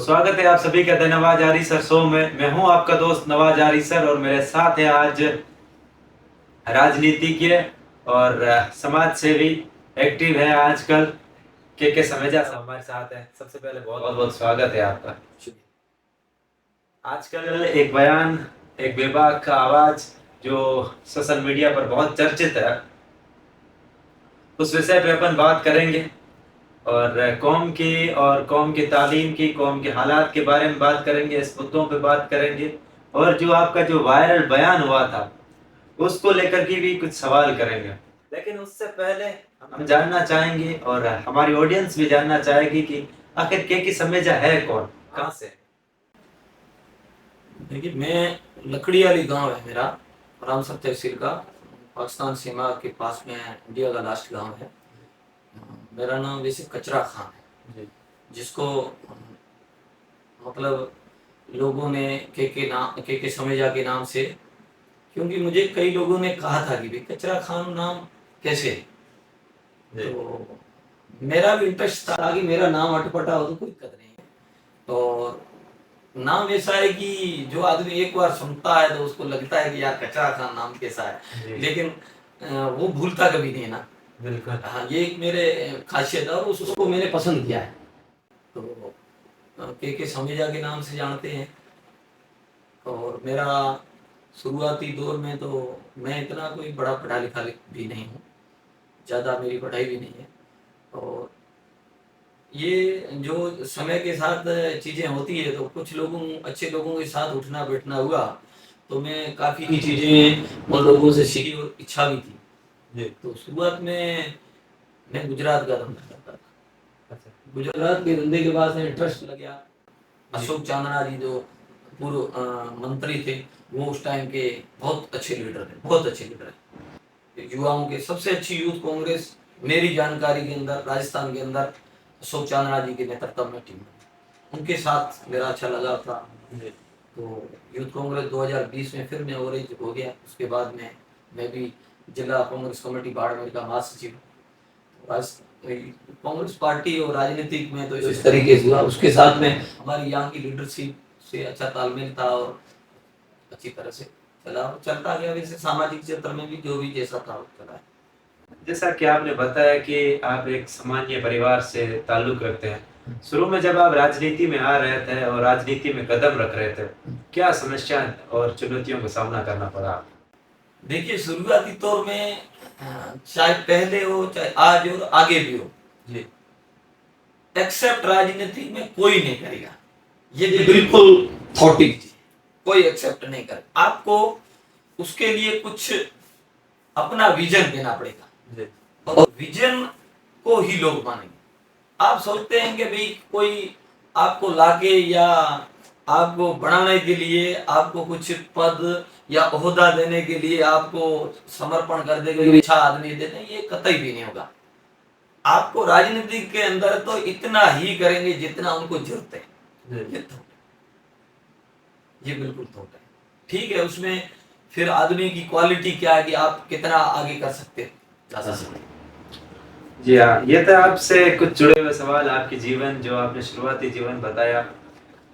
स्वागत है आप सभी का द नवाज आरी सर शो में। मैं हूं आपका दोस्त नवाज आरी सर और मेरे साथ है आज राजनीतिज्ञ और समाज सेवी एक्टिव है आजकल के समेजा साहब हमारे साथ है। सबसे पहले बहुत बहुत स्वागत है आपका। आजकल एक बयान, एक बेबाक का आवाज जो सोशल मीडिया पर बहुत चर्चित है, उस विषय पे अपन बात करेंगे और कौम की तालीम की, कौम के हालात के बारे में बात करेंगे, इस मुद्दों पे बात करेंगे और जो आपका जो वायरल बयान हुआ था उसको लेकर के भी कुछ सवाल करेंगे। लेकिन उससे पहले हम जानना चाहेंगे और हमारी ऑडियंस भी जानना चाहेगी कि आखिर के समेजा है कौन, कहाँ से? देखिए, मैं लकड़ी वाली गांव है मेरा, रामसर तहसील का, पाकिस्तान सीमा के पास में इंडिया का लास्ट गांव है। मेरा नाम वैसे कचरा खान है, जिसको मतलब लोगों ने के समेजा के नाम से, क्योंकि मुझे कई लोगों ने कहा था कि भाई कचरा खान नाम कैसे है, तो मेरा भी इंटरेस्ट था कि मेरा नाम अटपटा हो तो कोई दिक्कत नहीं है। और नाम ऐसा है कि जो आदमी एक बार सुनता है तो उसको लगता है कि यार कचरा खान नाम कैसा है, लेकिन वो भूलता कभी नहीं है ना। बिल्कुल। हाँ, ये एक मेरे खासियत है और उसको मैंने पसंद किया है। तो के समेजा के नाम से जानते हैं। और मेरा शुरुआती दौर में तो मैं इतना कोई बड़ा पढ़ा लिखा भी नहीं हूँ, ज़्यादा मेरी पढ़ाई भी नहीं है। और ये जो समय के साथ चीज़ें होती है तो कुछ अच्छे लोगों के साथ उठना बैठना हुआ, तो मैं काफ़ी चीज़ें उन लोगों से सीखी और इच्छा भी थी। तो शुरुआत में मैं गुजरात का धंधा करता था। गुजरात के धंधे के बाद में इंटरेस्ट लग गया। अशोक चांदना जी जो पूर्व मंत्री थे, वो उस टाइम के बहुत अच्छे लीडर थे, बहुत अच्छे लीडर। युवाओं के सबसे अच्छी यूथ कांग्रेस मेरी जानकारी के अंदर राजस्थान के अंदर अशोक चांदना जी के नेतृत्व में टीम, उनके साथ मेरा अच्छा लगा था। तो यूथ कांग्रेस 2020 में फिर मैं ऑरेंज हो गया। उसके बाद में मैं भी जिला कांग्रेस कमेटी बाड़मेर का महासचिव। कांग्रेस पार्टी और राजनीतिक में तो इस तरीके से हुआ। उसके साथ में हमारी यहाँ की लीडरशिप से अच्छा तालमेल था और अच्छी तरह से चलता गया। वैसे सामाजिक क्षेत्र में भी जो भी जैसा था वो चला है। जैसा कि आपने बताया कि आप एक सामान्य परिवार से ताल्लुक रखते हैं, शुरू में जब आप राजनीति में आ रहे थे और राजनीति में कदम रख रहे थे, क्या समस्या और चुनौतियों का सामना करना पड़ा? देखिए, शुरुआती तौर में चाहे पहले हो चाहे आज हो आगे भी हो जी, एक्सेप्ट राजनीति में कोई नहीं करेगा। ये बिल्कुल थॉटिक चीज, कोई एक्सेप्ट नहीं करे। आपको उसके लिए कुछ अपना विजन देना पड़ेगा और विजन को ही लोग मानेंगे। आप सोचते हैं कि भाई कोई आपको लाके या आपको बढ़ाने के लिए, आपको कुछ पद या ओहदा देने के लिए आपको समर्पण कर देगा, अच्छा आदमी देने, ये कतई भी नहीं होगा। आपको राजनीति के अंदर तो इतना ही करेंगे जितना उनको जरूरत है। ये बिल्कुल थोड़ा है, ठीक है। उसमें फिर आदमी की क्वालिटी क्या है कि आप कितना आगे कर सकते हैं। जी हाँ, ये था आपसे कुछ जुड़े हुए सवाल, आपके जीवन, जो आपने शुरुआती जीवन बताया।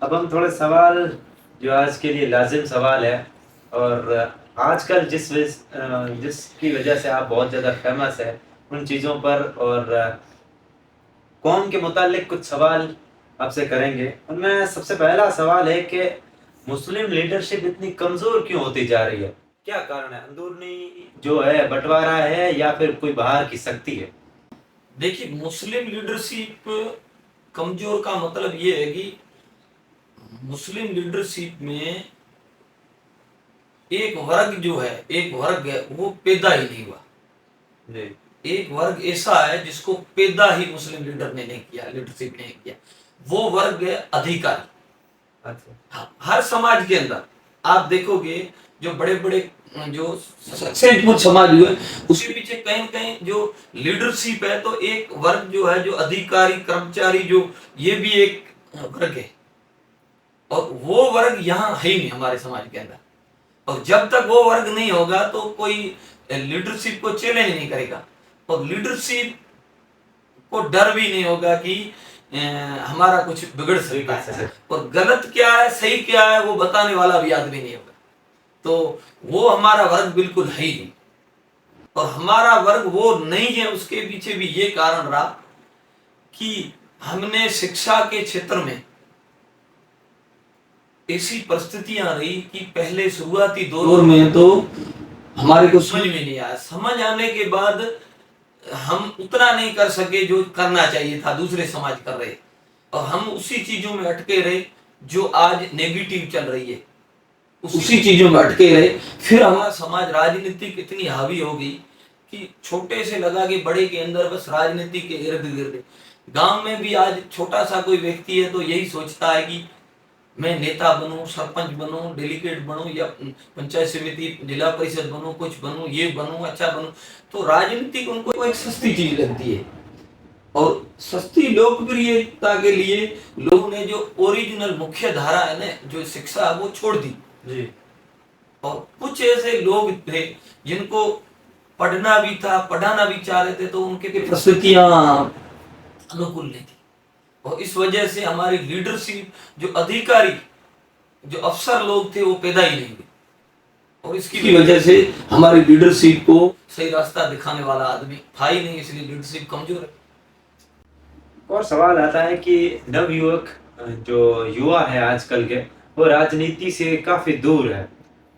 अब हम थोड़े सवाल जो आज के लिए लाजिम सवाल है और आजकल जिसकी वजह से आप बहुत ज़्यादा फेमस है उन चीज़ों पर, और कौम के मुतालिक कुछ सवाल आपसे करेंगे। उनमें सबसे पहला सवाल है कि मुस्लिम लीडरशिप इतनी कमज़ोर क्यों होती जा रही है? क्या कारण है? अंदरूनी जो है बंटवारा है या फिर कोई बाहर की शक्ति है? देखिए, मुस्लिम लीडरशिप कमजोर का मतलब ये है कि मुस्लिम लीडरशिप में एक वर्ग जो है, एक वर्ग है वो पैदा ही नहीं हुआ। एक वर्ग ऐसा है जिसको पैदा ही मुस्लिम लीडर ने नहीं किया, लीडरशिप ने किया। वो वर्ग है अधिकारी। हाँ, हर समाज के अंदर आप देखोगे जो बड़े बड़े जो सक्सेसफुल समाज हुए, उसके पीछे कहीं न कहीं जो लीडरशिप है, तो एक वर्ग जो है, जो अधिकारी कर्मचारी, जो ये भी एक वर्ग है। और वो वर्ग यहाँ है ही नहीं हमारे समाज के अंदर। और जब तक वो वर्ग नहीं होगा तो कोई लीडरशिप को चैलेंज नहीं करेगा और लीडरशिप को डर भी नहीं होगा कि हमारा कुछ बिगड़ सकता है। और गलत क्या है सही क्या है वो बताने वाला भी आदमी नहीं होगा, तो वो हमारा वर्ग बिल्कुल है ही नहीं। और हमारा वर्ग वो नहीं है, उसके पीछे भी ये कारण रहा कि हमने शिक्षा के क्षेत्र में ऐसी परिस्थितियां रही कि पहले शुरुआती दौर में तो हमारे को समझ में नहीं आया, समझ आने के बाद हम उतना नहीं कर सके जो करना चाहिए था, दूसरे समाज कर रहे, और हम उसी चीजों में अटके रहे जो आज नेगेटिव चल रही है, उसी चीजों में अटके रहे। फिर हमारा समाज राजनीतिक इतनी हावी हो गई कि छोटे से लगा के बड़े के अंदर बस राजनीति के इर्द गिर्द। गांव में भी आज छोटा सा कोई व्यक्ति है तो यही सोचता है कि मैं नेता बनूं, सरपंच बनूं, डेलीगेट बनूं, या पंचायत समिति जिला परिषद बनूं, कुछ बनूं, ये बनूं, अच्छा बनूं। तो राजनीति उनको एक सस्ती चीज लगती है, और सस्ती लोकप्रियता के लिए लोगों ने जो ओरिजिनल मुख्य धारा है ना, जो शिक्षा वो छोड़ दी जी। और कुछ ऐसे लोग थे जिनको पढ़ना भी था, पढ़ाना भी चाह रहे थे, तो उनके लिए परिस्थितियां अनुकूल नहीं थी। और इस वजह से हमारी लीडरशिप, जो अधिकारी, जो अफसर लोग थे वो पैदा ही नहीं हुए, और इसकी वजह से हमारी लीडरशिप को सही रास्ता दिखाने वाला आदमी था ही नहीं, इसलिए लीडरशिप कमजोर है। और सवाल आता है कि नवयुवक जो युवा है आजकल के, वो राजनीति से काफी दूर है,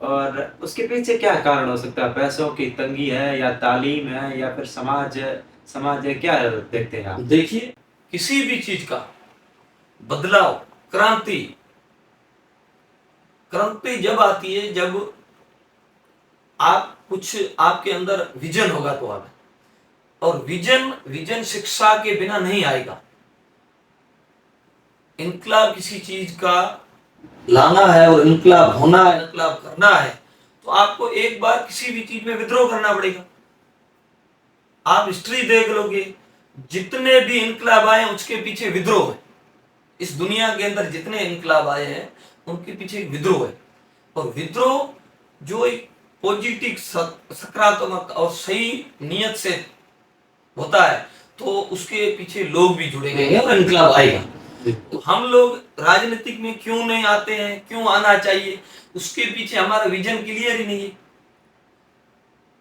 और उसके पीछे क्या कारण हो सकता है? पैसों की तंगी है, या तालीम है, या फिर समाज है, क्या देखते हैं आप? देखिए, किसी भी चीज का बदलाव, क्रांति जब आती है जब आप कुछ आपके अंदर विजन होगा तो आगे, और विजन शिक्षा के बिना नहीं आएगा। इनकलाब किसी चीज का लाना है और इनकलाब होना है, इनकलाब करना है, तो आपको एक बार किसी भी चीज में विद्रोह करना पड़ेगा। आप हिस्ट्री देख लोगे, जितने भी इनकलाब आए उसके पीछे विद्रोह है। इस दुनिया के अंदर जितने इनकलाब आए हैं उनके पीछे एक विद्रोह है, और विद्रोह जो एक पॉजिटिव, सकारात्मक और सही नियत से होता है, तो उसके पीछे लोग भी जुड़ेंगे और इनकलाब आएगा। तो हम लोग राजनीतिक में क्यों नहीं आते हैं, क्यों आना चाहिए, उसके पीछे हमारा विजन क्लियर ही नहीं है।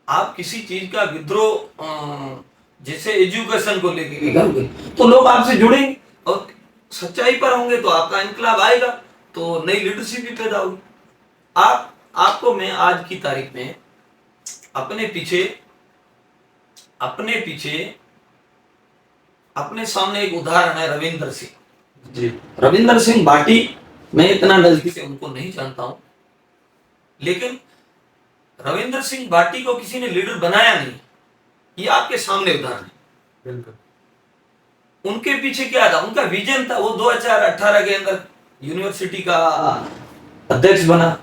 आप किसी चीज का विद्रोह जैसे एजुकेशन को लेके करोगे तो लोग आपसे जुड़ेंगे, और सच्चाई पर होंगे तो आपका इनकलाब आएगा, तो नई लीडरशिप भी पैदा होगी। आपको मैं आज की तारीख में अपने सामने एक उदाहरण है, रविंद्र सिंह जी। रविंद्र सिंह भाटी, मैं इतना नजदीक से उनको नहीं जानता हूं, लेकिन रविंद्र सिंह भाटी को किसी ने लीडर बनाया नहीं, ये आपके सामने उदाहरण है। बिल्कुल। उनके पीछे क्या था, उनका विजन था। वो 2018 के अंदर यूनिवर्सिटी का अध्यक्ष बना,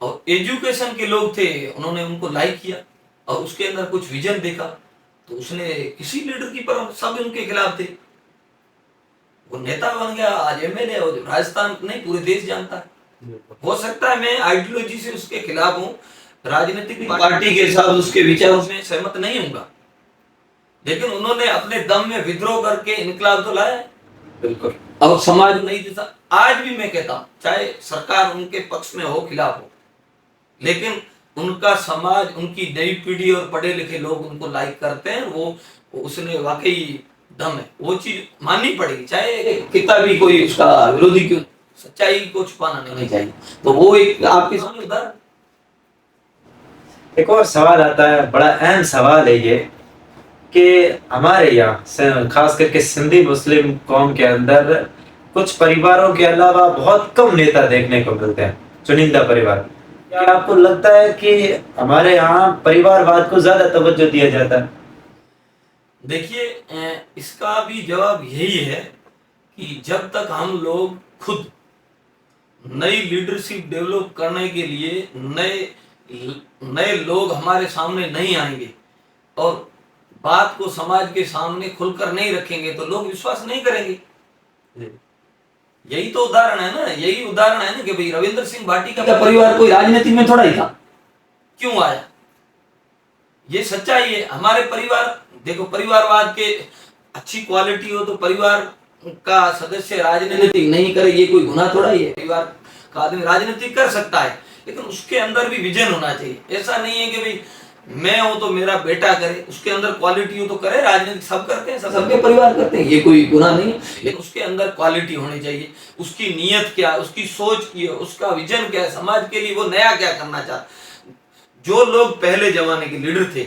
और एजुकेशन के लोग थे, उन्होंने उनको लाइक किया और उसके अंदर कुछ विजन देखा, तो उसने किसी लीडर की पर सब उनके खिलाफ थे, वो नेता बन गया, आज एमएलए, राजस्थान नहीं पूरे देश जानता है। हो सकता है मैं आइडियोलॉजी से उसके खिलाफ हूं, राजनीतिक पार्टी के साथ उसके विचारों में सहमत नहीं हूंगा, लेकिन उन्होंने अपने दम में विद्रोह करके इनकलाब तो लाया। बिल्कुल। अब समाज नहीं देता। आज भी मैं कहता हूं, चाहे सरकार उनके पक्ष में हो, खिलाफ हो, लेकिन उनका समाज, उनकी नई पीढ़ी और पढ़े लिखे लोग उनको लाइक करते हैं। वो उसने वाकई दम है, वो चीज माननी पड़ेगी, चाहे कितना भी कोई उसका विरोधी क्यों, सच्चाई को छुपाना नहीं चाहिए। तो वो एक आपके सामने उदाहरण। एक और सवाल आता है, बड़ा अहम सवाल है ये, कि हमारे यहाँ खास करके सिंधी मुस्लिम कौम के अंदर कुछ परिवारों के अलावा बहुत कम नेता देखने को मिलते हैं, चुनिंदा परिवार। क्या आपको लगता है कि हमारे यहाँ परिवारवाद को ज्यादा तवज्जो दिया जाता है? देखिए, इसका भी जवाब यही है कि जब तक हम लोग खुद नई लीडरशिप डेवलप करने के लिए नए लोग हमारे सामने नहीं आएंगे और बात को समाज के सामने खुलकर नहीं रखेंगे, तो लोग विश्वास नहीं करेंगे। यही तो उदाहरण है ना, यही उदाहरण है ना कि भाई रविंद्र सिंह भाटी का परिवार कोई राजनीति में थोड़ा ही था, क्यों आया, ये सच्चाई है। हमारे परिवार, देखो, परिवारवाद के अच्छी क्वालिटी हो तो परिवार का सदस्य राजनीति नहीं करे ये कोई गुनाह थोड़ा ही है। परिवार का आदमी राजनीति कर सकता है, लेकिन उसके अंदर भी विजन होना चाहिए। ऐसा नहीं है कि भाई मैं हूं तो मेरा बेटा करे, उसके अंदर क्वालिटी हो तो करे। राजनीति सब करते हैं, सबके परिवार करते हैं, ये कोई गुनाह नहीं है, लेकिन उसके अंदर क्वालिटी होनी चाहिए। उसकी नीयत क्या है, उसकी सोच की है, उसका विजन क्या है, समाज के लिए वो नया क्या करना चाहता है। जो लोग पहले जमाने के लीडर थे,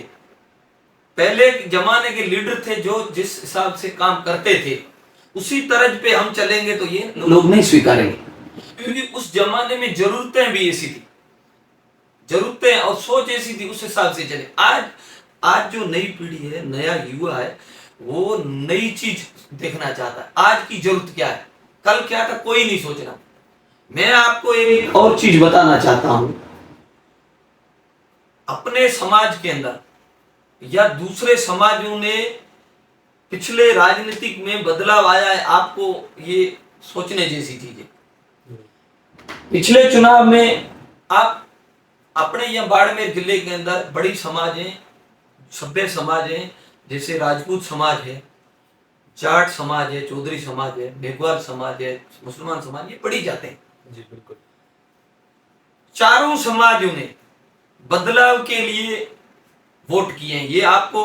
पहले जमाने के लीडर थे जो जिस हिसाब से काम करते थे, उसी तरज पे हम चलेंगे तो ये लोग नहीं स्वीकारेंगे, क्योंकि उस जमाने में जरूरतें भी ऐसी थी, जरूरतें और सोच ऐसी थी, उस हिसाब से चले। आज जो नई पीढ़ी है, नया युवा है, वो नई चीज देखना चाहता है। आज की जरूरत क्या है, कल क्या था, कोई नहीं सोच रहा। मैं आपको एक और चीज बताना चाहता हूं, अपने समाज के अंदर या दूसरे समाजों ने पिछले राजनीतिक में बदलाव आया है, आपको ये सोचने जैसी चीज है। पिछले चुनाव में आप अपने या बाड़मेर जिले के अंदर बड़ी समाज है, सभ्य समाज है, जैसे राजपूत समाज है, जाट समाज है, चौधरी समाज है, मेघवाल समाज है, मुसलमान समाज, ये पड़ी जाते हैं। जी बिल्कुल। चारों समाजों ने बदलाव के लिए वोट किए हैं, ये आपको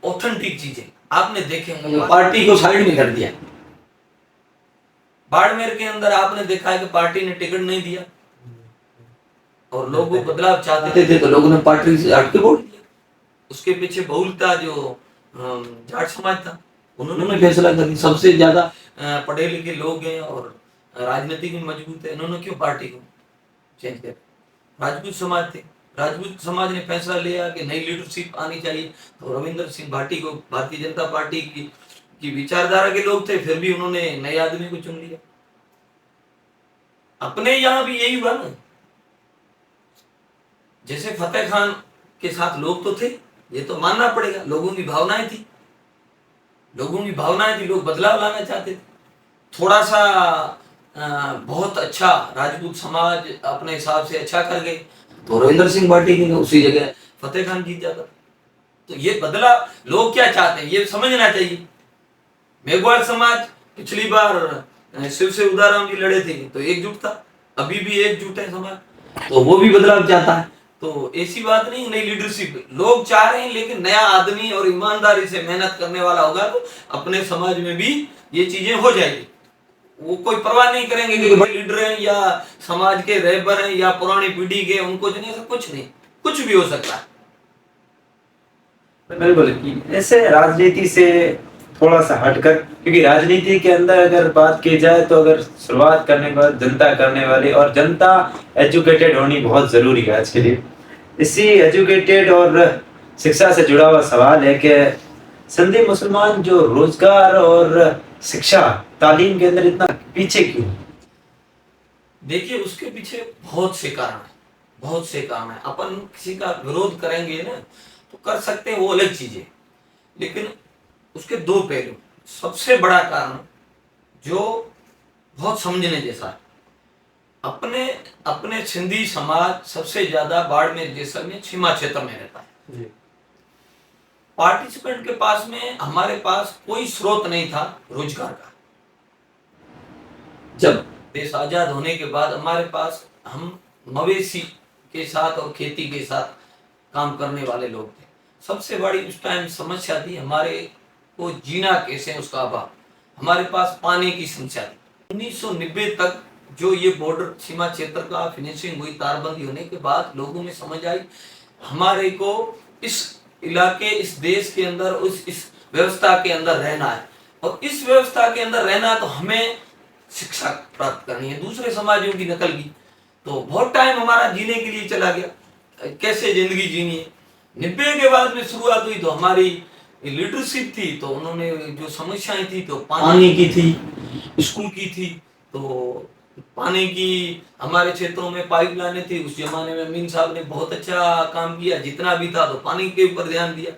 ऑथेंटिक चीज है, आपने देखे होंगे। पार्टी को साइड में कर दिया। बाड़मेर के अंदर आपने देखा है कि पार्टी ने टिकट नहीं दिया और लोग वो बदलाव चाहते थे, तो लोगों ने पार्टी से हट के वोट दिया। उसके पीछे बहुलता जो जाट समाज था, उन्होंने फैसला कर दिया। सबसे ज्यादा पढ़े लिखे लोग हैं और राजनीतिक में मजबूत है, इन्होंने क्यों पार्टी को चेंज किया? राजपूत समाज थे, राजपूत समाज ने फैसला लिया कि नई लीडरशिप आनी चाहिए, तो रविंद्र सिंह भाटी को, भारतीय जनता पार्टी की विचारधारा के लोग थे, फिर भी उन्होंने नए आदमी को चुन लिया। अपने यहां भी यही हुआ ना, जैसे फतेह खान के साथ लोग तो थे, ये तो मानना पड़ेगा, लोगों की भावनाएं थी, लोग बदलाव लाना चाहते थे। थोड़ा सा बहुत अच्छा राजपूत समाज अपने हिसाब से अच्छा कर गए, तो रविंद्र सिंह भाटी की उसी जगह फतेह खान जीत जाता। तो ये बदलाव लोग क्या चाहते हैं ये समझना चाहिए। मेघवाल समाज पिछली बार शिव से उदाराम जी लड़े थे तो एकजुट था, अभी भी एकजुट है समाज, तो वो भी बदलाव चाहता है। तो ऐसी बात नहीं, नई लीडरशिप लोग चाह रहे हैं, लेकिन नया आदमी और ईमानदारी से मेहनत करने वाला होगा तो अपने समाज में भी ये चीजें हो जाएगी। वो कोई परवाह नहीं करेंगे कि बड़े लीडर हैं या समाज के रहबर हैं या पुरानी पीढ़ी के, उनको जो नहीं, कुछ नहीं, कुछ भी हो सकता है। बिल्कुल कि ऐसे राजनीति से थोड़ा सा हटकर, क्योंकि राजनीति के अंदर अगर बात की जाए तो अगर शुरुआत करने के बाद जनता करने वाली, और जनता एजुकेटेड होनी बहुत जरूरी है आज के लिए। इसी एजुकेटेड और शिक्षा से जुड़ा हुआ सवाल है कि सिंधी मुसलमान जो रोजगार और शिक्षा तालीम के अंदर इतना पीछे क्यों? देखिए उसके पीछे बहुत से कारण है, बहुत से कारण है। अपन किसी का विरोध करेंगे ना तो कर सकते हैं, वो अलग चीज है, लेकिन उसके दो पहलू। सबसे बड़ा कारण जो बहुत समझने जैसा है, अपने अपने सिंधी समाज सबसे ज्यादा बाड़मेर जैसलमेर सीमा क्षेत्र में रहता है जी। पार्टिसिपेंट के पास में, हमारे पास कोई स्रोत नहीं था रोजगार का। जब देश आजाद होने के बाद हमारे पास, हम मवेशी के साथ और खेती के साथ काम करने वाले लोग थे। सबसे बड़ी उस टाइम समस्या थी हमारे को जीना कैसे, उसका अभाव। हमारे पास पानी की समस्या थी। 1990 तक जो ये बॉर्डर सीमा क्षेत्र का फिनिशिंग हुई, तारबंदी होने के बाद लोगों में समझ आई हमारे को इस इलाके, इस देश के अंदर, इस व्यवस्था के अंदर रहना है, और इस व्यवस्था के अंदर रहना तो हमें शिक्षा प्राप्त करनी है, दूसरे समाजों की नकल की। तो बहुत टाइम हमारा जीने के लिए चला गया, कैसे जिंदगी जीनी है। 90 के बाद में शुरुआत हुई तो हमारी लीडरशिप थी, तो उन्होंने जो समस्याएं थी तो पानी की थी, स्कूल की थी, तो पानी की हमारे क्षेत्रों में पाइपलाइनें थी। उस जमाने में अमीन साहब ने बहुत अच्छा काम किया, जितना भी था, तो पानी के ऊपर ध्यान दिया,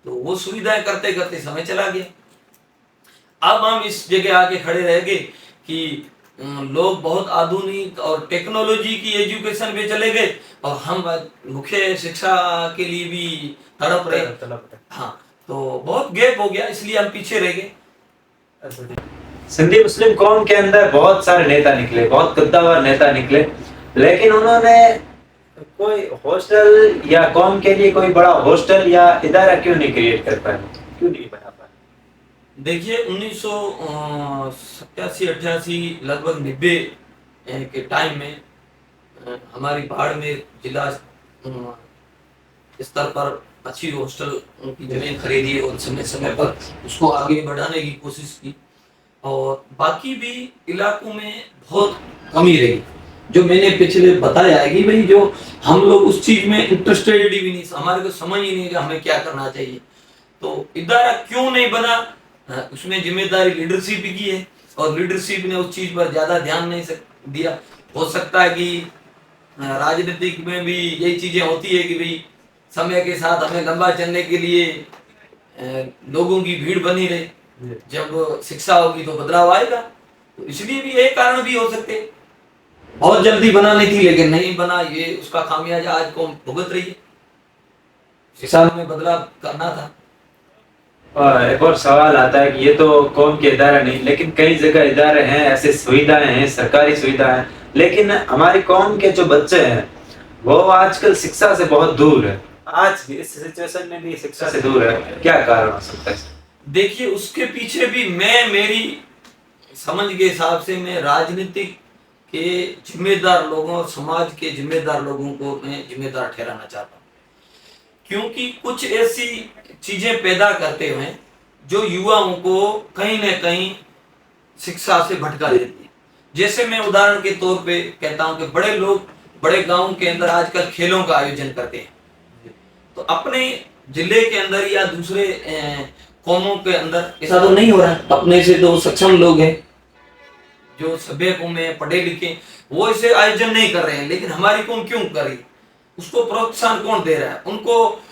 तो वो सुविधाएं करते करते समय चला गया। अब हम इस जगह आके खड़े रह गए कि लोग बहुत आधुनिक और टेक्नोलॉजी की एजुकेशन पे चले गए, और हम मुख्य शिक्षा के लिए भी तड़प रहे। हाँ, तो बहुत गैप हो गया, इसलिए हम पीछे रह गए। सिंधी मुस्लिम कौम के अंदर बहुत सारे नेता निकले, बहुत कद्दावर नेता निकले, लेकिन उन्होंने कोई हॉस्टल या कौम के लिए कोई बड़ा हॉस्टल या इदारा क्यों नहीं क्रिएट कर पाए, क्यों नहीं बना पाए? देखिए 1987-88 लगभग 90 के टाइम में हमारी बाढ़ में जिला स्तर पर अच्छी हॉस्टल की जमीन खरीदी और समय समय पर उसको आगे बढ़ाने की कोशिश की, और बाकी भी इलाकों में बहुत कमी रही। जो मैंने पिछले बताया है कि भाई जो हम लोग उस चीज में इंटरेस्टेड ही नहीं, हमारे को समझ ही नहीं कि हमें क्या करना चाहिए। तो इदारा क्यों नहीं बना, उसमें जिम्मेदारी लीडरशिप की है, और लीडरशिप ने उस चीज पर ज्यादा ध्यान नहीं दिया। हो सकता है कि राजनीतिक में भी यही चीजें होती है कि भाई समय के साथ हमें लंबा चलने के लिए लोगों की भीड़ बनी रहे, जब शिक्षा होगी तो बदलाव आएगा। तो इसलिए भी यही कारण भी हो सकते हैं। बहुत जल्दी बनानी थी लेकिन नहीं बना, ये उसका खामियाजा आज कौम भुगत रही है। शिक्षा में बदलाव करना था। एक और सवाल आता है कि ये तो कौम के इदारे नहीं, लेकिन कई जगह इदारे हैं, ऐसे सुविधाएं हैं, सरकारी सुविधाएं, लेकिन हमारी कौम के जो बच्चे हैं वो आजकल शिक्षा से बहुत दूर है। आज इस सिचुएशन में भी शिक्षा से दूर है, क्या कारण हो सकता है? देखिए उसके पीछे भी मेरी समझ के हिसाब से मैं राजनीतिक के जिम्मेदार लोगों और समाज के जिम्मेदार लोगों को मैं जिम्मेदार ठहराना चाहता हूँ, क्योंकि कुछ ऐसी चीजें पैदा करते हुए जो युवाओं को कहीं न कहीं शिक्षा से भटका देती है। जैसे मैं उदाहरण के तौर पे कहता हूँ कि बड़े लोग बड़े गांव के अंदर आजकल खेलों का आयोजन करते हैं, तो अपने जिले के अंदर या दूसरे कौमों के अंदर ऐसा तो नहीं हो रहा है। अपने से तो सक्षम लोग हैं, जो सभ्य कौम में पढ़े लिखे, वो इसे आयोजन नहीं कर रहे हैं, लेकिन हमारी कौम क्यों कर रही? उसको प्रोत्साहन कौन दे रहा है? उनको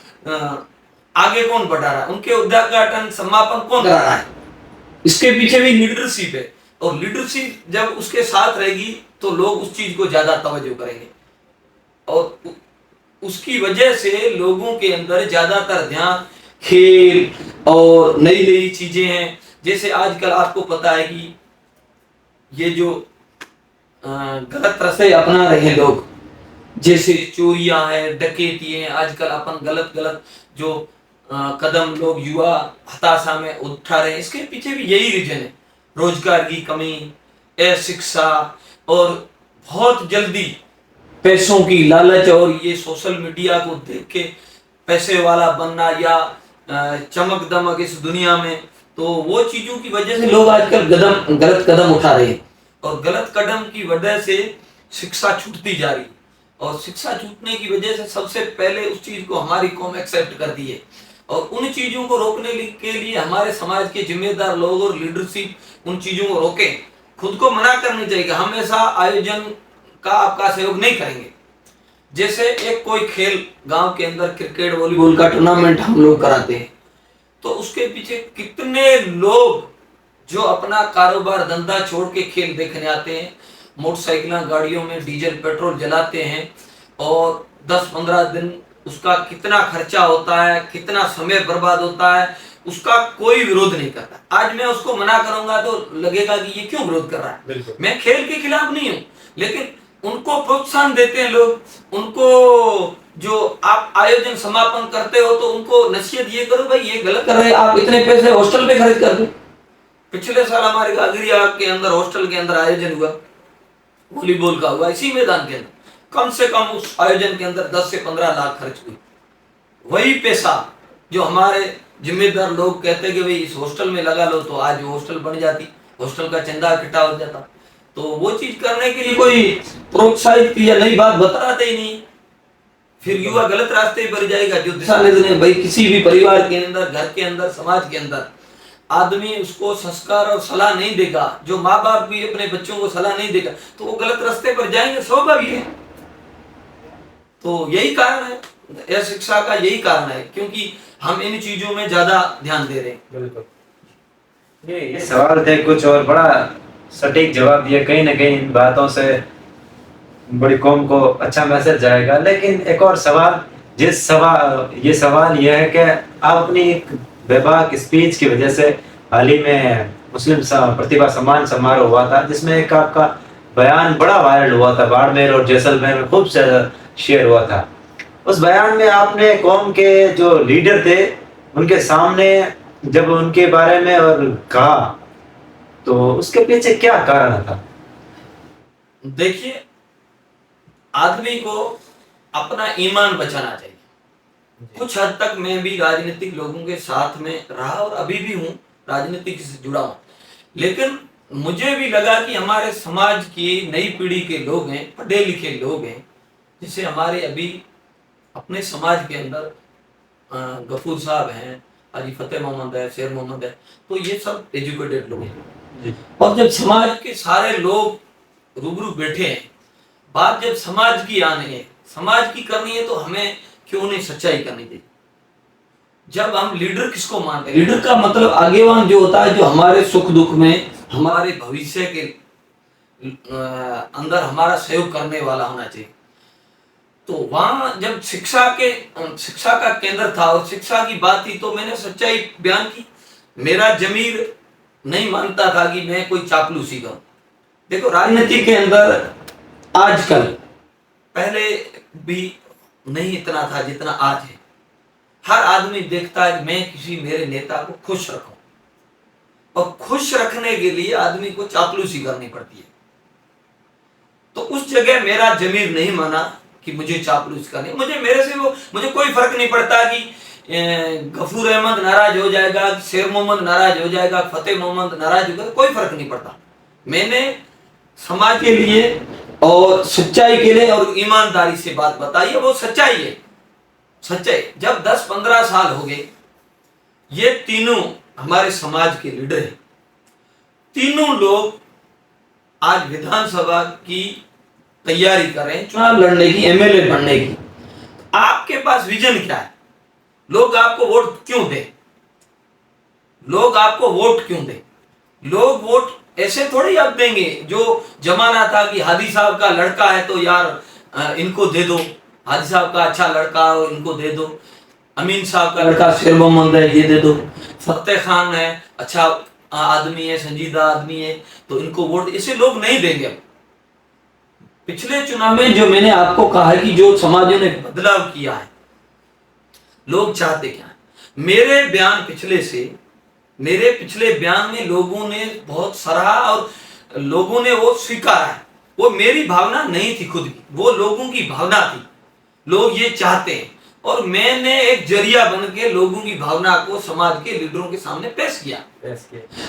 आगे कौन बढ़ा रहा है? उनके उद्घाटन समापन कौन करा रहा है? इसके पीछे भी लीडरशिप है, और लीडरशिप जब उसके साथ रहेगी तो लोग उस चीज को ज्यादा तवज्जो करेंगे, और उसकी वजह से लोगों के अंदर ज्यादातर ध्यान खेल और नई नई चीजें हैं। जैसे आजकल आपको पता है कि ये जो गलत रास्ते अपना रहे हैं लोग, जैसे चोरियां हैं, डकैती हैं, आजकल अपन गलत गलत जो कदम लोग युवा हताशा में उठा रहे हैं, इसके पीछे भी यही रीजन है। रोजगार की कमी, अशिक्षा, और बहुत जल्दी पैसों की लालच, और ये सोशल मीडिया को देख के पैसे वाला बनना या चमक दमक इस दुनिया में, तो वो चीजों की वजह से लोग आजकल गलत कदम उठा रहे हैं, और गलत कदम की वजह से शिक्षा छूटती जा रही है। और शिक्षा छूटने की वजह से सबसे पहले उस चीज को हमारी कौम एक्सेप्ट कर दी है, और उन चीजों को रोकने के लिए हमारे समाज के जिम्मेदार लोग और लीडरशिप उन चीजों को रोके। खुद को मना करनी चाहिए, हम ऐसा आयोजन का आपका सहयोग नहीं करेंगे। जैसे एक कोई खेल गांव के अंदर क्रिकेट वॉलीबॉल का टूर्नामेंट हम लोग कराते हैं, तो उसके पीछे कितने लोग जो अपना कारोबार धंधा छोड़ के खेल देखने आते हैं, मोटरसाइकिल गाड़ियों में डीजल पेट्रोल जलाते हैं, और 10-15 दिन उसका कितना खर्चा होता है, कितना समय बर्बाद होता है, उसका कोई विरोध नहीं करता। आज मैं उसको मना करूंगा तो लगेगा कि ये क्यों विरोध कर रहा है। मैं खेल के खिलाफ नहीं हूं, लेकिन उनको प्रोत्साहन देते हैं लोग, उनको जो आप आयोजन समापन करते हो तो उनको नसीहत ये करो, भाई ये गलत कर रहे हैं, आप इतने पैसे हॉस्टल पे खर्च कर दो। पिछले साल हमारे गागरिया के अंदर हॉस्टल के अंदर आयोजन हुआ, वॉलीबॉल का हुआ, इसी मैदान के अंदर कम से कम उस आयोजन के अंदर 10 से 15 लाख खर्च हुई। वही पैसा जो हमारे जिम्मेदार लोग कहते कि भाई इस हॉस्टल में लगा लो, तो आज हॉस्टल बन जाती, हॉस्टल का चंदा इकट्ठा हो जाता। तो वो चीज करने के लिए कोई प्रोत्साहित या नई बात बताते ही नहीं, फिर युवा गलत रास्ते पर जाएगा। जो दिशा निर्देश भाई किसी भी परिवार के अंदर, घर के अंदर, समाज के अंदर आदमी उसको संस्कार और सलाह नहीं देगा, जो माँ बाप भी अपने बच्चों को सलाह नहीं देगा, तो वो गलत रास्ते पर जाएंगे, स्वाभाविक है। तो यही कारण है, यह शिक्षा का यही कारण है, क्योंकि हम इन चीजों में ज्यादा ध्यान दे रहे हैं। बिल्कुल, ये सवाल थे कुछ, और बड़ा सटीक जवाब दिया। कहीं ना कहीं इन बातों से बड़ी कौम को अच्छा मैसेज जाएगा। लेकिन एक और सवाल, ये सवाल यह है कि आप अपनी एक बेबाक स्पीच की वजह से हाल ही में मुस्लिम प्रतिभा सम्मान समारोह हुआ था, जिसमें एक आपका बयान बड़ा वायरल हुआ था, बाड़मेर और जैसलमेर में खूब ज्यादा शेयर हुआ था। उस बयान में आपने कौम के जो लीडर थे उनके सामने जब उनके बारे में और कहा, तो उसके पीछे क्या कारण था? देखिए, आदमी को अपना ईमान बचाना चाहिए। कुछ हद तक मैं भी राजनीतिक लोगों के साथ में रहा और अभी भी हूँ, राजनीति से जुड़ा हूँ, लेकिन मुझे भी लगा कि हमारे समाज की नई पीढ़ी के लोग हैं, पढ़े लिखे लोग हैं, जैसे हमारे अभी अपने समाज के अंदर गफूर साहब हैं, हाजी फतेह मोहम्मद है, शेर मोहम्मद है, तो ये सब एजुकेटेड लोग हैं। और जब समाज के सारे लोग रूबरू बैठे हैं, बात जब समाज की आनी है, समाज की करनी है, तो हमें क्यों नहीं सच्चाई करनी चाहिए। जब हम लीडर किसको मानते हैं, लीडर का मतलब आगेवान जो होता है, जो हमारे सुख दुख में, हमारे भविष्य के अंदर हमारा सहयोग करने वाला होना चाहिए। तो वहां जब शिक्षा का केंद्र था और शिक्षा की बात थी, तो मैंने सच्चाई बयान की। मेरा जमीर नहीं मानता था कि मैं कोई चापलूसी करूं। देखो, राजनीति के अंदर आजकल, पहले भी नहीं इतना था जितना आज है। हर आदमी देखता है कि मैं किसी मेरे नेता को खुश रखूं, और खुश रखने के लिए आदमी को चापलूसी करनी पड़ती है। तो उस जगह मेरा जमीर नहीं माना कि मुझे चापलूसी करनी। मुझे कोई फर्क नहीं पड़ता कि गफूर अहमद नाराज हो जाएगा, शेर मोहम्मद नाराज हो जाएगा, फतेह मोहम्मद नाराज होगा, कोई फर्क नहीं पड़ता। मैंने समाज के लिए और सच्चाई के लिए और ईमानदारी से बात बताई है, वो सच्चाई है। सच्चाई, जब 10-15 साल हो गए, ये तीनों हमारे समाज के लीडर हैं, तीनों लोग आज विधानसभा की तैयारी कर रहे हैं, चुनाव लड़ने की, एमएलए बनने की। आपके पास विजन क्या है? लोग आपको वोट क्यों दे? लोग आपको वोट क्यों दे? लोग वोट ऐसे थोड़ी आप देंगे। जो जमाना था कि हादी साहब का लड़का है तो यार इनको दे दो, हादी साहब का अच्छा लड़का हो इनको दे दो, अमीन साहब का लड़का शेर मोहम्मद है ये दे दो, फतेह खान है अच्छा आदमी है, संजीदा आदमी है, तो इनको वोट, ऐसे लोग नहीं देंगे। पिछले चुनाव में जो मैंने आपको कहा है कि जो समाजों ने बदलाव किया है, लोग चाहते क्या है। मेरे पिछले बयान में लोगों ने बहुत सराहा और लोगों ने वो स्वीकारा है। वो मेरी भावना नहीं थी खुद की, वो लोगों की भावना थी। लोग ये चाहते हैं, और मैंने एक जरिया बन के लोगों की भावना को समाज के लीडरों के सामने पेश किया।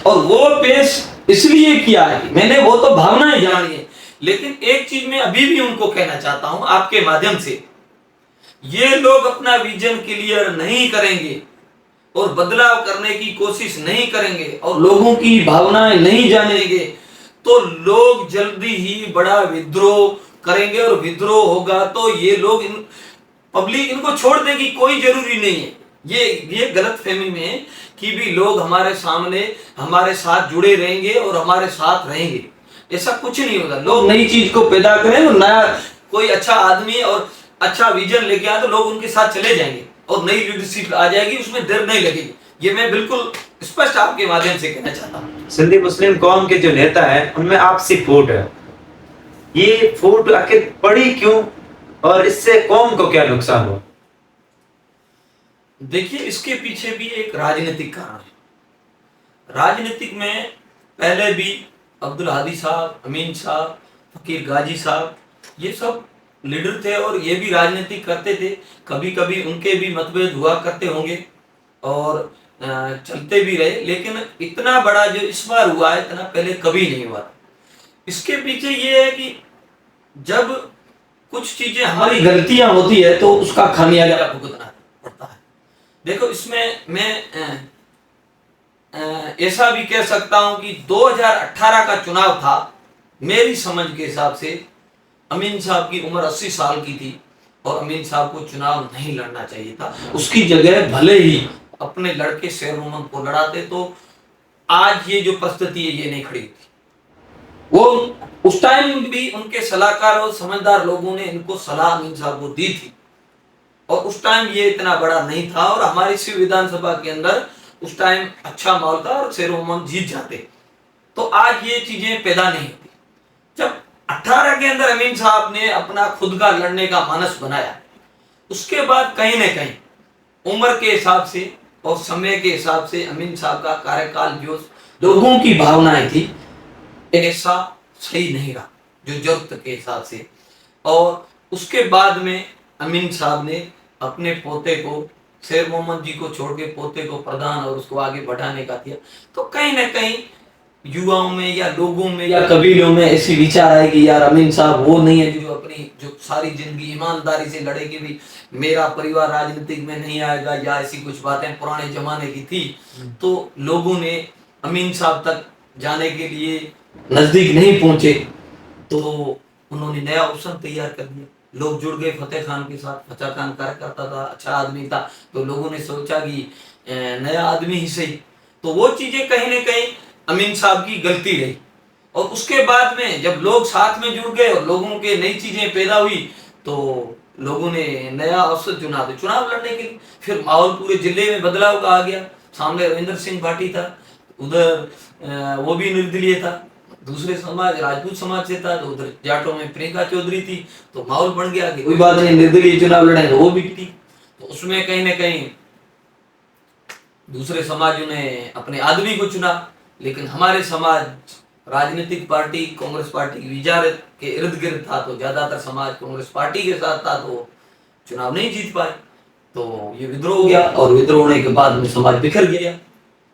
और वो पेश इसलिए किया है, मैंने वो तो भावनाएं जानी है, लेकिन एक चीज मैं अभी भी उनको कहना चाहता हूं आपके माध्यम से, ये लोग अपना विजन क्लियर नहीं करेंगे और बदलाव करने की कोशिश नहीं करेंगे और लोगों की भावनाएं नहीं जानेंगे, तो लोग जल्दी ही बड़ा विद्रोह करेंगे, और विद्रोह होगा तो ये लोग पब्लिक इनको छोड़ देगी। कोई जरूरी नहीं है, ये गलत फहमी में है कि भी लोग हमारे सामने हमारे साथ जुड़े रहेंगे और हमारे साथ रहेंगे, ऐसा कुछ नहीं होगा। लोग नई चीज को पैदा करें और नया कोई अच्छा आदमी और अच्छा विजन लेके आए तो लोग उनके साथ चले जाएंगे और नई लीडरशिप आ जाएगी, उसमें देर नहीं लगेगी। ये मैं बिल्कुल स्पष्ट आपके माध्यम से कहना चाहता हूँ। सिंधी मुस्लिम कौम के जो नेता हैं उनमें आपसी फूट है, ये फूट आखिर पड़ी क्यों और इससे कौम को क्या नुकसान हुआ? देखिए, इसके पीछे भी एक राजनीतिक कारण है। राजनीतिक में पहले भी अब्दुल हादी साहब, अमीन साहब, फकीर गाजी साहब, ये सब लीडर थे और ये भी राजनीति करते थे। कभी कभी उनके भी मतभेद हुआ करते होंगे और चलते भी रहे, लेकिन इतना बड़ा जो इस बार हुआ है, इतना पहले कभी नहीं हुआ। इसके पीछे ये है कि जब कुछ चीजें हमारी गलतियां होती है तो उसका खामियाजा भुगतना पड़ता है। देखो, इसमें मैं ऐसा भी कह सकता हूं कि 2018 का चुनाव था, मेरी समझ के हिसाब से अमीन साहब की उम्र 80 साल की थी और अमीन साहब को चुनाव नहीं लड़ना चाहिए था। उसकी जगह भले ही अपने लड़के शेर मोहम्मद को लड़ाते तो आज ये जो परिस्थिति है ये नहीं खड़ी थी। वो उस टाइम भी उनके सलाहकार और समझदार लोगों ने इनको सलाह अमीन साहब को दी थी और उस टाइम ये इतना बड़ा नहीं था और हमारी शिव विधानसभा के अंदर उस टाइम अच्छा माहौल था और शेर मोहम्मद जीत जाते। तो आज ये चीजें पैदा नहीं होती। जब 18 के अंदर अमीन साहब ने अपना खुद का लड़ने का मानस बनाया, उसके बाद कहीं ना कहीं उम्र के हिसाब से और समय के हिसाब से अमीन साहब का कार्यकाल जो लोगों की भावनाएं थी ऐसा सही नहीं रहा जो जरूरत के हिसाब से। और उसके बाद में अमीन साहब ने अपने पोते को, शेर मोहम्मद जी को छोड़ के पोते को प्रधान और उसको आगे बढ़ाने का दिया। तो कहीं ना कहीं युवाओं में या लोगों में या कबीलों में ऐसी विचार आए कि यार अमीन साहब वो नहीं है जो अपनी जो सारी जिंदगी ईमानदारी से लड़ेगी, भी मेरा परिवार राजनीतिक में नहीं आएगा, या ऐसी कुछ बातें पुराने जमाने की थी। तो लोगों ने अमीन साहब तक जाने के लिए नजदीक नहीं पहुंचे, तो उन्होंने नया ऑप्शन तैयार कर दिया। लोग जुड़ गए फतेह खान के साथ। फतेह खान कार्यकर्ता था, अच्छा आदमी था, तो लोगों ने सोचा कि नया आदमी ही सही। तो वो चीजें कहीं ना कहीं अमीन साहब की गलती रही। और उसके बाद में जब लोग साथ में जुड़ गए और लोगों के नई चीजें पैदा हुई, तो लोगों ने नया अवसर चुना, तो चुनाव लड़ने के लिए फिर माहौल पूरे जिले में बदलाव का आ गया। सामने रविंद्र सिंह भाटी था, उधर वो भी निर्दलीय था, दूसरे समाज राजपूत समाज से था, तो उधर जाटों में प्रियंका चौधरी थी। तो माहौल बन गया कि कोई बात नहीं, निर्दलीय चुनाव लड़ाएंगे, वो भी थी। तो उसमें कहीं ना कहीं दूसरे समाजों ने अपने आदमी को चुना। लेकिन हमारे समाज राजनीतिक पार्टी कांग्रेस पार्टी की विचार के इर्द गिर्द था, तो ज्यादातर समाज कांग्रेस पार्टी के साथ था, तो चुनाव नहीं जीत पाए। तो ये विद्रोह हो गया, और विद्रोह होने के बाद में समाज बिखर गया।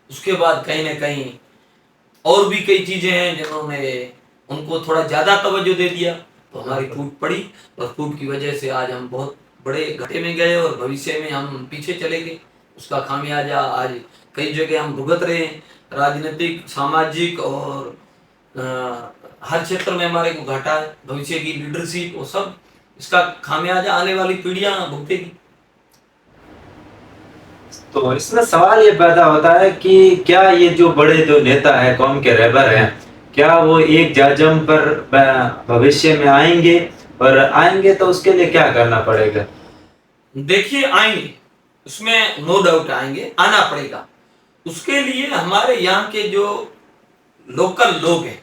उसके बाद कहीं ना कहीं और भी कई चीजें हैं जिन्होंने उनको थोड़ा ज्यादा तवज्जो दे दिया, तो हमारी फूट पड़ी। और फूट की वजह से आज हम बहुत बड़े घाटे में गए और भविष्य में हम पीछे चले गए। उसका खामियाजा आज कई जगह हम भुगत रहे हैं। राजनीतिक, सामाजिक और हर क्षेत्र में हमारे को घाटा है। भविष्य की लीडरशिप वो सब, इसका खामियाजा आने वाली पीढ़ियां भुगतेगी। तो इसमें सवाल ये पैदा होता है कि क्या ये जो बड़े जो नेता है, कौम के रहबर हैं, क्या वो एक जाजम पर भविष्य में आएंगे? और आएंगे तो उसके लिए क्या करना पड़ेगा? देखिए आएंगे, उसमें नो डाउट आएंगे, आना पड़ेगा। उसके लिए हमारे यहाँ के जो लोकल लोग हैं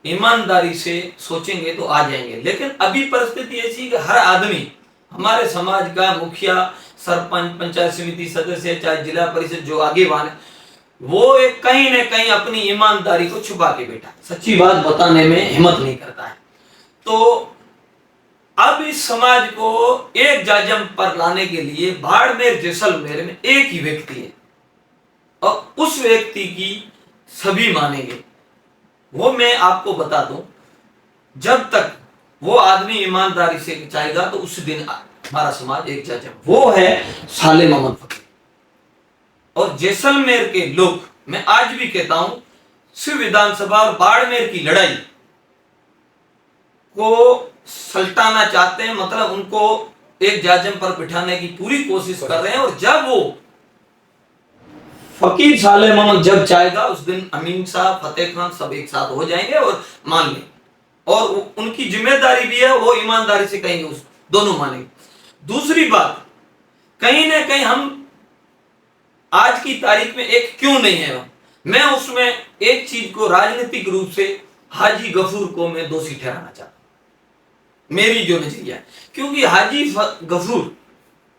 ईमानदारी से सोचेंगे तो आ जाएंगे। लेकिन अभी परिस्थिति ऐसी कि हर आदमी, हमारे समाज का मुखिया, सरपंच, पंचायत समिति सदस्य, चाहे जिला परिषद जो आगेवान है, वो एक कहीं न कहीं अपनी ईमानदारी को छुपा के बैठा, सच्ची बात बताने में हिम्मत नहीं करता है। तो अब इस समाज को एक जाजम पर लाने के लिए बाड़मेर जैसलमेर में एक ही व्यक्ति है, और उस व्यक्ति की सभी मानेंगे। वो मैं आपको बता दूं, जब तक वो आदमी ईमानदारी से चाहेगा तो उस दिन हमारा समाज एक जाजम, वो है साले मोहम्मद फकीर। और जैसलमेर के लोग, मैं आज भी कहता हूं, शिव विधानसभा और बाड़मेर की लड़ाई को सल्टाना चाहते हैं, मतलब उनको एक जाजम पर बिठाने की पूरी कोशिश कर रहे हैं। और जब वो फकीर साले मोहम्मद जब चाहेगा, उस दिन अमीन साहब, फतेह खान सब एक साथ हो जाएंगे और मान लेंगे। और उनकी जिम्मेदारी भी है, वो ईमानदारी से कहेंगे, उस दोनों मानेंगे। दूसरी बात, कहीं ना कहीं हम आज की तारीख में एक क्यों नहीं है, मैं उसमें एक चीज को राजनीतिक रूप से हाजी गफूर को मैं दोषी ठहराना चाहता हूं, मेरी जो नजरिया है। क्योंकि हाजी गफूर,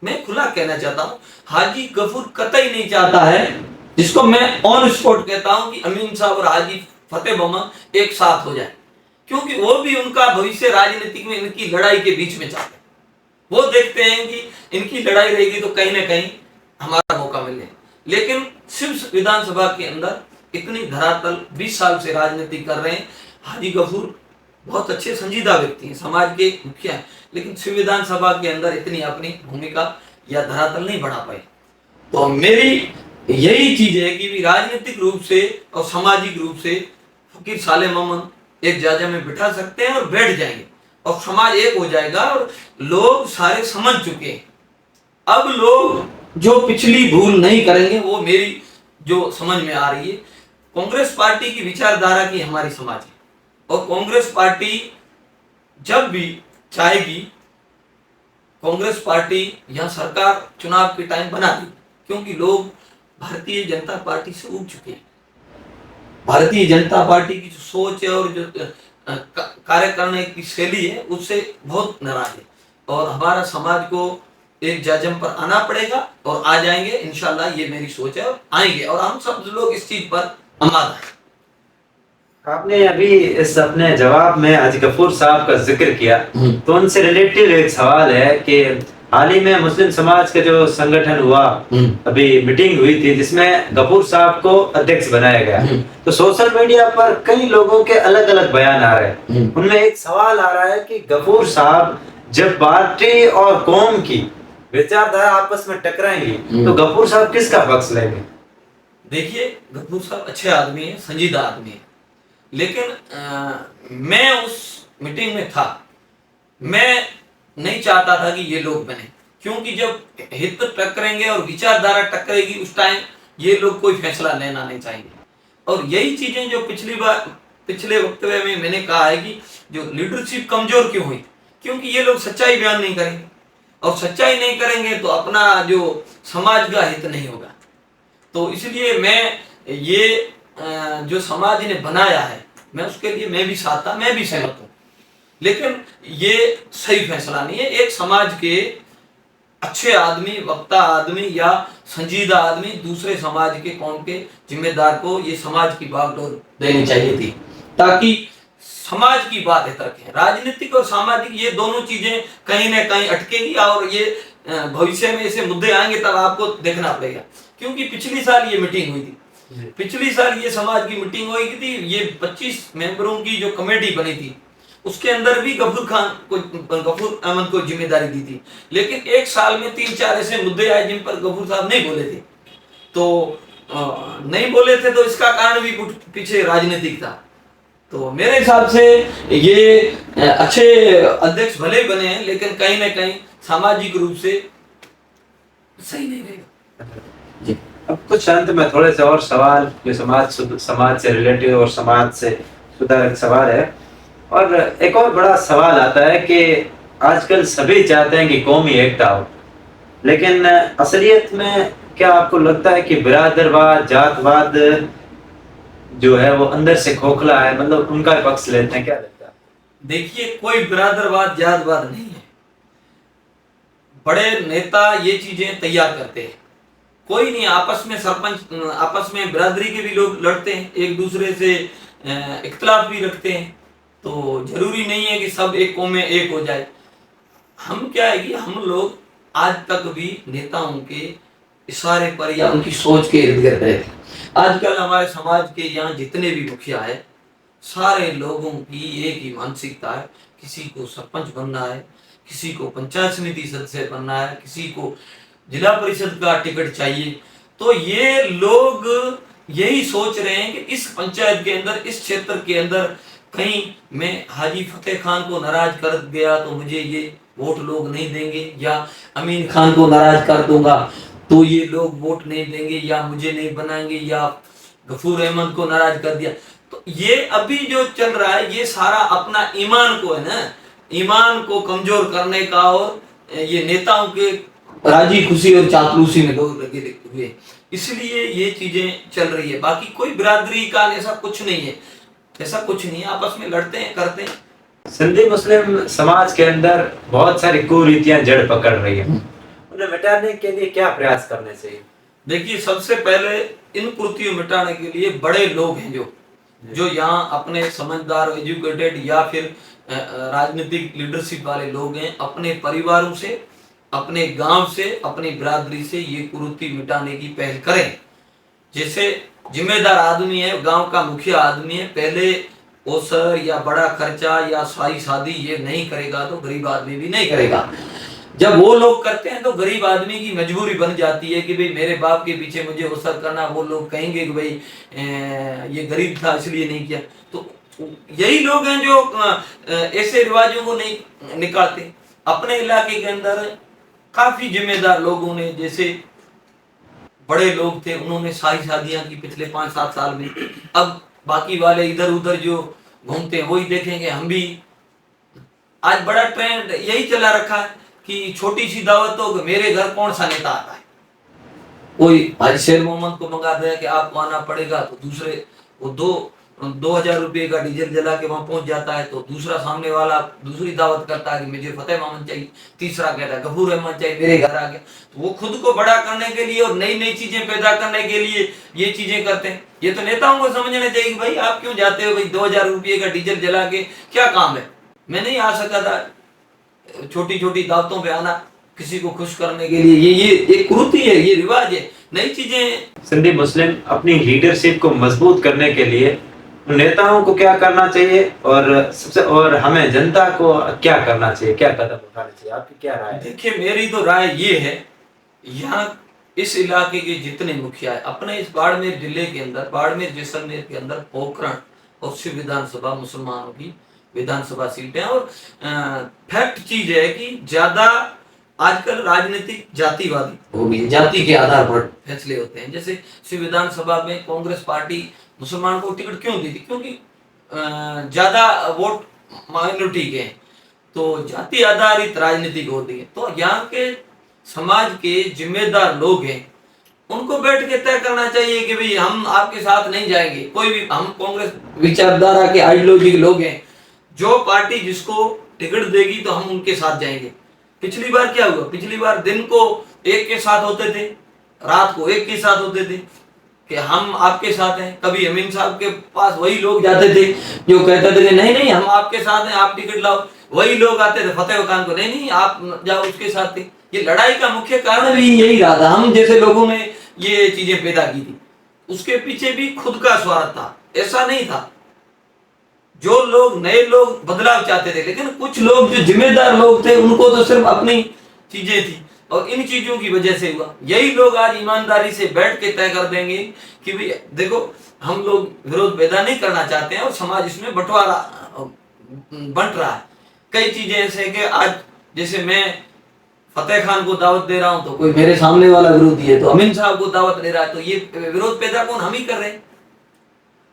मैं खुला कहना चाहता हूं, हाजी गफूर कतई नहीं चाहता है, जिसको मैं ऑन स्पॉट कहता हूं, कि अमीन साहब और हाजी फतेह मोहम्मद एक साथ हो जाए। क्योंकि वो भी उनका भविष्य राजनीतिक में इनकी लड़ाई के बीच में चाहते हैं। वो देखते हैं कि इनकी लड़ाई रहेगी तो कहीं ना कहीं हमारा मौका मिले। लेकिन शिव विधानसभा के अंदर इतनी धरातल 20 साल से राजनीति कर रहे हैं। हाजी गफूर बहुत अच्छे संजीदा व्यक्ति हैं, समाज के मुखिया हैं, लेकिन शिव विधानसभा के अंदर इतनी अपनी भूमिका या धरातल नहीं बढ़ा पाए। तो मेरी यही चीज है कि भी राजनीतिक रूप से और सामाजिक रूप से फकीर साले मोहम्मद एक जाजा में बिठा सकते हैं और बैठ जाएंगे, और समाज एक हो जाएगा। और लोग सारे समझ चुके हैं, अब लोग जो पिछली भूल नहीं करेंगे, वो मेरी जो समझ में आ रही है। कांग्रेस पार्टी की विचारधारा की हमारी समाज है, और कांग्रेस पार्टी जब भी चाहेगी, कांग्रेस पार्टी यहां सरकार चुनाव के टाइम बना दी, क्योंकि लोग भारतीय जनता पार्टी से उग चुके हैं। भारतीय जनता पार्टी की जो सोच है और जो कार्य करने की शैली है उससे बहुत नाराज है, और हमारा समाज को एक जाजम पर आना पड़ेगा, और आ जाएंगे इंशाल्लाह, ये मेरी सोच है, और आएंगे, और हम सब लोग इस चीज पर आमाद हैं। आपने अभी इस अपने जवाब में आज गफूर साहब का जिक्र किया, तो उनसे रिलेटेड एक सवाल है कि हाल ही में मुस्लिम समाज का जो संगठन हुआ, अभी मीटिंग हुई थी जिसमें गफूर साहब को अध्यक्ष बनाया गया, तो सोशल मीडिया पर कई लोगों के अलग अलग बयान आ रहे हैं। उनमें एक सवाल आ रहा है कि गफूर साहब जब पार्टी और कौम की विचारधारा आपस में टकराएंगी तो गफूर साहब किसका पक्ष लेंगे? देखिए, गफूर साहब अच्छे आदमी है, संजीदा आदमी है, लेकिन मैं उस मीटिंग में था, मैं नहीं चाहता था कि ये लोग बने, क्योंकि जब हित टकरेंगे और विचारधारा टकरेगी उस टाइम ये लोग कोई फैसला लेना नहीं चाहेंगे। और यही चीजें जो पिछले वक्तव्य में मैंने कहा है कि जो लीडरशिप कमजोर क्यों हुई, क्योंकि ये लोग सच्चाई बयान नहीं करेंगे, और सच्चाई नहीं करेंगे तो अपना जो समाज का हित नहीं होगा। तो इसलिए मैं ये जो समाज ने बनाया है, मैं उसके लिए मैं भी साथ था, मैं भी सहमत हूँ, लेकिन ये सही फैसला नहीं है। एक समाज के अच्छे आदमी, वक्ता आदमी या संजीदा आदमी दूसरे समाज के कौम के जिम्मेदार को ये समाज की बागडोर देनी चाहिए थी, ताकि समाज की बात है रखें। राजनीतिक और सामाजिक ये दोनों चीजें कहीं ना कहीं अटकेगी, और ये भविष्य में ऐसे मुद्दे आएंगे तब आपको देखना पड़ेगा। क्योंकि पिछली साल ये मीटिंग हुई थी, पिछली साल ये समाज की मीटिंग हुई थी, ये 25 मेंबरों की जो कमेटी बनी थी उसके अंदर भी गफूर अहमद को जिम्मेदारी दी थी, लेकिन एक साल में 3-4 ऐसे मुद्दे आए जिन पर गफूर साहब नहीं बोले थे। तो नहीं बोले थे तो इसका कारण भी पीछे राजनीतिक था। तो मेरे हिसाब से ये अच्छे अध्यक्ष भले ही बने हैं, लेकिन कहीं ना कहीं सामाजिक रूप से सही नहीं रहेगा जी। अब कुछ अंत में थोड़े से और सवाल जो समाज से रिलेटेड और समाज से सुधारक सवाल है, और एक और बड़ा सवाल आता है कि आजकल सभी चाहते हैं कि कौमी एकता हो, लेकिन असलियत में क्या आपको लगता है कि बिरादरवाद, जातवाद जो है वो अंदर से खोखला है, मतलब उनका पक्ष लेते हैं, क्या लगता है? देखिए, कोई बिरादरवाद, जातवाद नहीं है। बड़े नेता ये चीजें तैयार करते हैं, कोई नहीं। आपस में सरपंच, आपस में बिरादरी के भी लोग लड़ते हैं, एक दूसरे से इख्तलाफ भी रखते हैं, तो जरूरी नहीं है कि सब एक कौम में एक हो जाए। हम क्या है कि हम लोग आज तक भी नेताओं के इशारे पर या उनकी सोच के इर्द गिर्द रहते हैं। आजकल हमारे समाज के यहाँ जितने भी मुखिया है, सारे लोगों की एक ही मानसिकता है, किसी को सरपंच बनना है, किसी को पंचायत समिति सदस्य बनना है, किसी को जिला परिषद का टिकट चाहिए। तो ये लोग यही सोच रहे हैं कि इस पंचायत के अंदर, इस क्षेत्र के अंदर कहीं मैं हाजी फतेह खान को नाराज कर गया तो मुझे ये वोट लोग नहीं देंगे, या अमीन खान को नाराज कर दूंगा तो ये लोग वोट नहीं देंगे या मुझे नहीं बनाएंगे, या गफूर अहमद को नाराज कर दिया। तो ये अभी जो चल रहा है ये सारा अपना ईमान को है ना, ईमान को कमजोर करने का, और ये नेताओं के राजी खुशी और चापलूसी में लोग लगे हुए, इसलिए ये चीजें चल रही है। बाकी कोई बिरादरी का ऐसा कुछ नहीं है, ऐसा कुछ नहीं है, आपस में लड़ते हैं, करते हैं। सिंधी मुस्लिम समाज के अंदर बहुत सारी कुरीतियां जड़ पकड़ रही है, उन्हें मिटाने के लिए क्या प्रयास करने चाहिए? देखिए, सबसे पहले इन कुरीतियों मिटाने के लिए बड़े लोग हैं जो यहाँ अपने समझदार, एजुकेटेड या फिर राजनीतिक लीडरशिप वाले लोग हैं, अपने परिवारों से, अपने गांव से, अपनी बिरादरी से ये कुरीति मिटाने की पहल करें। जैसे जिम्मेदार आदमी है, गांव का मुखिया आदमी है, पहले ओसर या बड़ा खर्चा या शाही शादी ये नहीं करेगा तो गरीब आदमी भी नहीं करेगा। जब वो लोग करते हैं तो गरीब आदमी की मजबूरी बन जाती है कि भाई मेरे बाप के पीछे मुझे ओसर करना, वो लोग कहेंगे कि भाई ये गरीब था इसलिए नहीं किया। तो यही लोग हैं जो ऐसे रिवाजों को नहीं निकालते। अपने इलाके के अंदर काफी जिम्मेदार लोगों ने, जैसे बड़े लोग थे, उन्होंने शाही शादियां की पिछले 5-7 साल में। अब बाकी वाले इधर उधर जो घूमते हैं वही देखेंगे हम भी। आज बड़ा ट्रेंड यही चला रखा है कि छोटी सी दावत तो मेरे घर कौन सा नेता आता है, कोई हाजी शेर मोहम्मद को मंगा दिया कि आपको आना पड़ेगा, तो दूसरे वो 2,000 रुपये का डीजल जला के वहां पहुंच जाता है, तो दूसरा सामने वाला दूसरी दावत करता है कि मुझे फतेह मामन चाहिए, तीसरा कहता है गफूर रहमान चाहिए, मेरे घर आ गया। तो वो खुद को बड़ा करने के लिए और नई नई चीजें पैदा करने के लिए ये चीजें करते हैं। ये तो नेताओं को समझना चाहिए कि भाई आप क्यों जाते हो भाई 2,000 रुपये का डीजल जला के, क्या काम है। मैं नहीं आ सका था छोटी छोटी दावतों पे आना किसी को खुश करने के लिए, ये कुरीति है, ये रिवाज है, नई चीजें। सिंधी मुस्लिम अपनी लीडरशिप को मजबूत करने के लिए नेताओं को क्या करना चाहिए और हमें जनता को क्या करना चाहिए, क्या कदम उठाने चाहिए, आपकी क्या राय है? देखिए मेरी तो राय ये है, यहाँ इस इलाके के जितने मुखिया है अपने इस बाड़मेर जिले के अंदर, बाड़मेर जैसलमेर के अंदर पोखरण और शिव विधानसभा मुसलमानों की विधानसभा सीटें, और फैक्ट चीज है कि ज्यादा आजकल राजनीतिक जातिवादी हो गई, जाति के आधार पर फैसले होते हैं। जैसे शिव विधानसभा में कांग्रेस पार्टी मुसलमान को टिकट क्यों दी थी, क्योंकि ज्यादा वोट माइनॉरिटी के हैं, तो जाति आधारित राजनीति होती है। तो यहाँ के समाज के जिम्मेदार लोग हैं, उनको बैठ के तय करना चाहिए कि भाई हम आपके साथ नहीं जाएंगे, कोई भी हम कांग्रेस विचारधारा के आइडियोलॉजी के लोग हैं, जो पार्टी जिसको टिकट देगी तो हम उनके साथ जाएंगे। पिछली बार क्या हुआ, पिछली बार दिन को एक के साथ होते थे, रात को एक के साथ होते थे कि हम आपके साथ हैं। कभी अमीन साहब के पास वही लोग जाते थे जो कहते थे कि नहीं नहीं हम आपके साथ हैं, आप टिकट लाओ, वही लोग आते थे फतेह खान को, नहीं नहीं आप जाओ उसके साथ थे। ये लड़ाई का मुख्य कारण भी यही रहा था, हम जैसे लोगों ने ये चीजें पैदा की थी। उसके पीछे भी खुद का स्वार्थ था, ऐसा नहीं था। जो लोग नए लोग बदलाव चाहते थे, लेकिन कुछ लोग जो जिम्मेदार लोग थे उनको तो सिर्फ अपनी चीजें थी, और इन चीजों की वजह से हुआ। यही लोग आज ईमानदारी से बैठ के तय कर देंगे कि भाई देखो हम लोग विरोध पैदा नहीं करना चाहते हैं और समाज इसमें बंटवारा बंट रहा है। कई चीजें ऐसे कि आज जैसे मैं फतेह खान को दावत दे रहा हूं तो कोई मेरे सामने वाला विरोधी है, तो अमीन साहब को दावत दे रहा है, तो ये विरोध पैदा कौन, हम ही कर रहे हैं।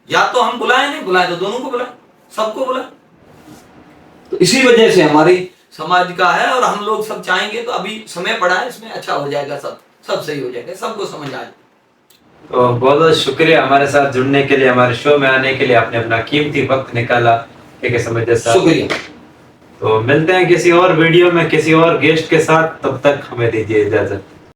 या तो हम बुलाए, नहीं बुलाए तो दोनों को बुलाए, सबको बुलाए। तो इसी वजह से हमारी समाज का है, और हम लोग सब चाहेंगे तो अभी समय पड़ा है, इसमें अच्छा हो जाएगा, सब सही हो जाएगा, सबको समझ आ जाए। तो बहुत बहुत शुक्रिया हमारे साथ जुड़ने के लिए, हमारे शो में आने के लिए, आपने अपना कीमती वक्त निकाला। ठीक है समझे साहब, शुक्रिया। तो मिलते हैं किसी और वीडियो में किसी और गेस्ट के साथ, तब तक हमें दीजिए इजाजत।